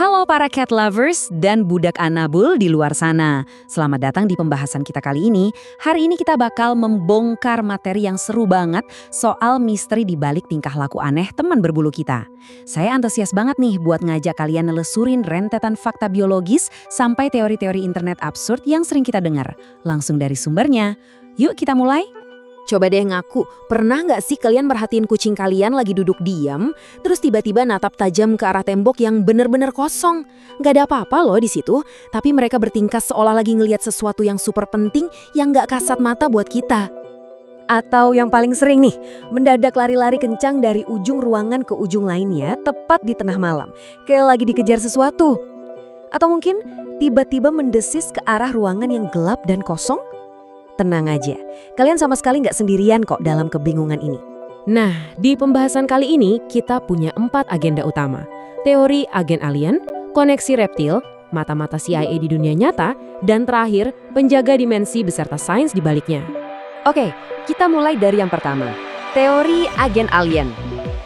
Halo para cat lovers dan budak anabul di luar sana. Selamat datang di pembahasan kita kali ini. Hari ini kita bakal membongkar materi yang seru banget soal misteri di balik tingkah laku aneh teman berbulu kita. Saya antusias banget nih buat ngajak kalian nelesurin rentetan fakta biologis sampai teori-teori internet absurd yang sering kita dengar. Langsung dari sumbernya. Yuk kita mulai. Coba deh ngaku, pernah nggak sih kalian merhatiin kucing kalian lagi duduk diam, terus tiba-tiba natap tajam ke arah tembok yang bener-bener kosong? Nggak ada apa-apa loh di situ, tapi mereka bertingkah seolah lagi ngelihat sesuatu yang super penting yang nggak kasat mata buat kita. Atau yang paling sering nih, mendadak lari-lari kencang dari ujung ruangan ke ujung lainnya tepat di tengah malam, kayak lagi dikejar sesuatu. Atau mungkin tiba-tiba mendesis ke arah ruangan yang gelap dan kosong? Tenang aja, kalian sama sekali nggak sendirian kok dalam kebingungan ini. Nah, di pembahasan kali ini kita punya 4 agenda utama. Teori agen alien, koneksi reptil, mata-mata CIA di dunia nyata, dan terakhir, penjaga dimensi beserta sains di baliknya. Oke, kita mulai dari yang pertama. Teori agen alien.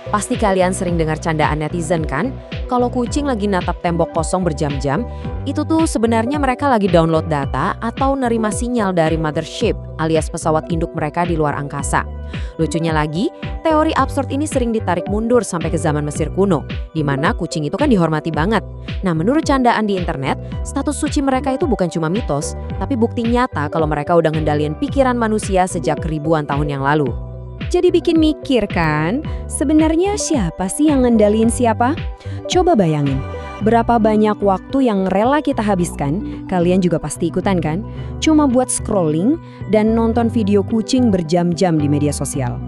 Pasti kalian sering dengar candaan netizen kan? Kalau kucing lagi natap tembok kosong berjam-jam, itu tuh sebenarnya mereka lagi download data atau nerima sinyal dari mothership alias pesawat induk mereka di luar angkasa. Lucunya lagi, teori absurd ini sering ditarik mundur sampai ke zaman Mesir kuno, di mana kucing itu kan dihormati banget. Nah, menurut candaan di internet, status suci mereka itu bukan cuma mitos, tapi bukti nyata kalau mereka udah ngendaliin pikiran manusia sejak ribuan tahun yang lalu. Jadi bikin mikir kan, sebenarnya siapa sih yang ngendaliin siapa? Coba bayangin, berapa banyak waktu yang rela kita habiskan, kalian juga pasti ikutan kan? Cuma buat scrolling dan nonton video kucing berjam-jam di media sosial.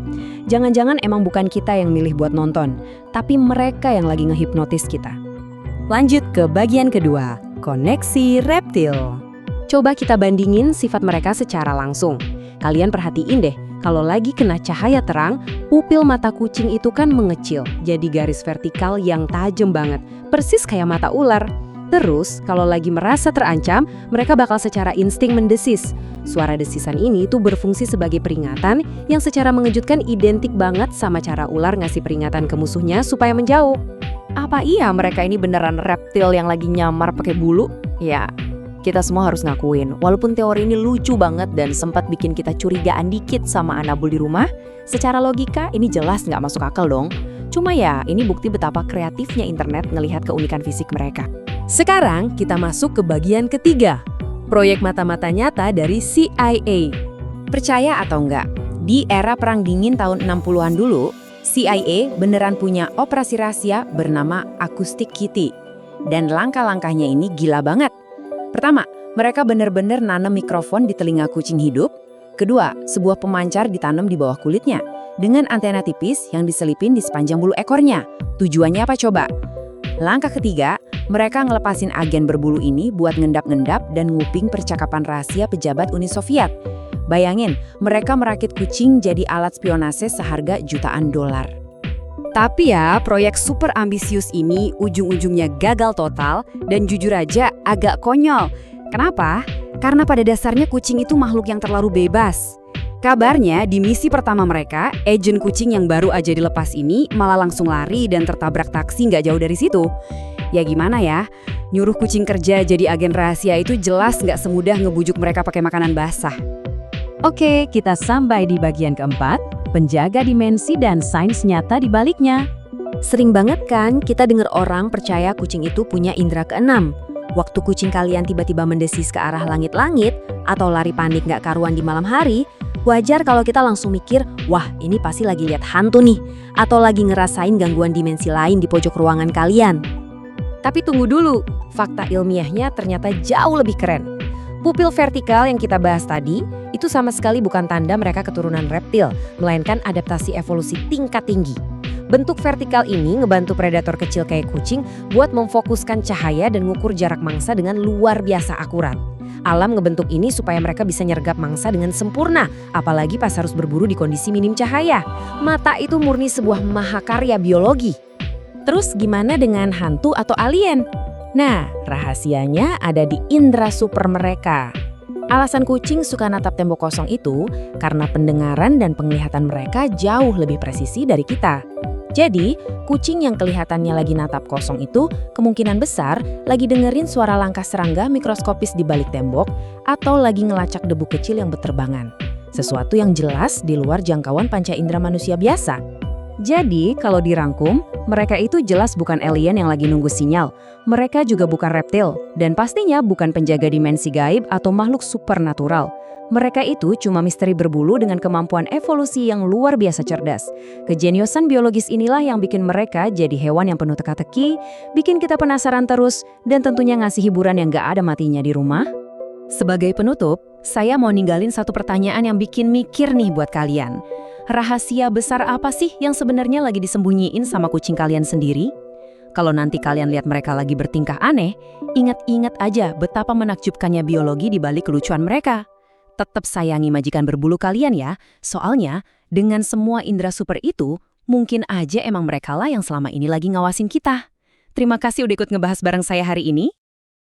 Jangan-jangan emang bukan kita yang milih buat nonton, tapi mereka yang lagi ngehipnotis kita. Lanjut ke bagian kedua, koneksi reptil. Coba kita bandingin sifat mereka secara langsung. Kalian perhatiin deh, kalau lagi kena cahaya terang, pupil mata kucing itu kan mengecil, jadi garis vertikal yang tajam banget, persis kayak mata ular. Terus, kalau lagi merasa terancam, mereka bakal secara insting mendesis. Suara desisan ini tuh berfungsi sebagai peringatan yang secara mengejutkan identik banget sama cara ular ngasih peringatan ke musuhnya supaya menjauh. Apa iya mereka ini beneran reptil yang lagi nyamar pakai bulu? Ya. Kita semua harus ngakuin, walaupun teori ini lucu banget dan sempat bikin kita curigaan dikit sama anabul di rumah, secara logika ini jelas nggak masuk akal dong. Cuma ya, ini bukti betapa kreatifnya internet ngelihat keunikan fisik mereka. Sekarang kita masuk ke bagian ketiga, proyek mata-mata nyata dari CIA. Percaya atau enggak, di era Perang Dingin tahun 60-an dulu, CIA beneran punya operasi rahasia bernama Acoustic Kitty. Dan langkah-langkahnya ini gila banget. Pertama, mereka benar-benar nanam mikrofon di telinga kucing hidup. Kedua, sebuah pemancar ditanam di bawah kulitnya dengan antena tipis yang diselipin di sepanjang bulu ekornya. Tujuannya apa coba? Langkah ketiga, mereka ngelepasin agen berbulu ini buat ngendap-ngendap dan nguping percakapan rahasia pejabat Uni Soviet. Bayangin, mereka merakit kucing jadi alat spionase seharga jutaan dolar. Tapi ya, proyek super ambisius ini ujung-ujungnya gagal total dan jujur aja agak konyol. Kenapa? Karena pada dasarnya kucing itu makhluk yang terlalu bebas. Kabarnya di misi pertama mereka, agen kucing yang baru aja dilepas ini malah langsung lari dan tertabrak taksi nggak jauh dari situ. Ya gimana ya, nyuruh kucing kerja jadi agen rahasia itu jelas nggak semudah ngebujuk mereka pakai makanan basah. Oke, kita sampai di bagian keempat, penjaga dimensi dan sains nyata di baliknya. Sering banget kan kita dengar orang percaya kucing itu punya indera keenam. Waktu kucing kalian tiba-tiba mendesis ke arah langit-langit atau lari panik nggak karuan di malam hari, wajar kalau kita langsung mikir, wah ini pasti lagi lihat hantu nih, atau lagi ngerasain gangguan dimensi lain di pojok ruangan kalian. Tapi tunggu dulu, fakta ilmiahnya ternyata jauh lebih keren. Pupil vertikal yang kita bahas tadi, itu sama sekali bukan tanda mereka keturunan reptil, melainkan adaptasi evolusi tingkat tinggi. Bentuk vertikal ini ngebantu predator kecil kayak kucing buat memfokuskan cahaya dan ngukur jarak mangsa dengan luar biasa akurat. Alam ngebentuk ini supaya mereka bisa nyergap mangsa dengan sempurna, apalagi pas harus berburu di kondisi minim cahaya. Mata itu murni sebuah mahakarya biologi. Terus gimana dengan hantu atau alien? Nah, rahasianya ada di indera super mereka. Alasan kucing suka natap tembok kosong itu karena pendengaran dan penglihatan mereka jauh lebih presisi dari kita. Jadi, kucing yang kelihatannya lagi natap kosong itu kemungkinan besar lagi dengerin suara langkah serangga mikroskopis di balik tembok atau lagi ngelacak debu kecil yang berterbangan. Sesuatu yang jelas di luar jangkauan panca indera manusia biasa. Jadi, kalau dirangkum, mereka itu jelas bukan alien yang lagi nunggu sinyal. Mereka juga bukan reptil, dan pastinya bukan penjaga dimensi gaib atau makhluk supernatural. Mereka itu cuma misteri berbulu dengan kemampuan evolusi yang luar biasa cerdas. Kejeniusan biologis inilah yang bikin mereka jadi hewan yang penuh teka-teki, bikin kita penasaran terus, dan tentunya ngasih hiburan yang gak ada matinya di rumah. Sebagai penutup, saya mau ninggalin satu pertanyaan yang bikin mikir nih buat kalian. Rahasia besar apa sih yang sebenarnya lagi disembunyiin sama kucing kalian sendiri? Kalau nanti kalian lihat mereka lagi bertingkah aneh, ingat-ingat aja betapa menakjubkannya biologi di balik kelucuan mereka. Tetap sayangi majikan berbulu kalian ya, soalnya dengan semua indera super itu, mungkin aja emang mereka lah yang selama ini lagi ngawasin kita. Terima kasih udah ikut ngebahas bareng saya hari ini.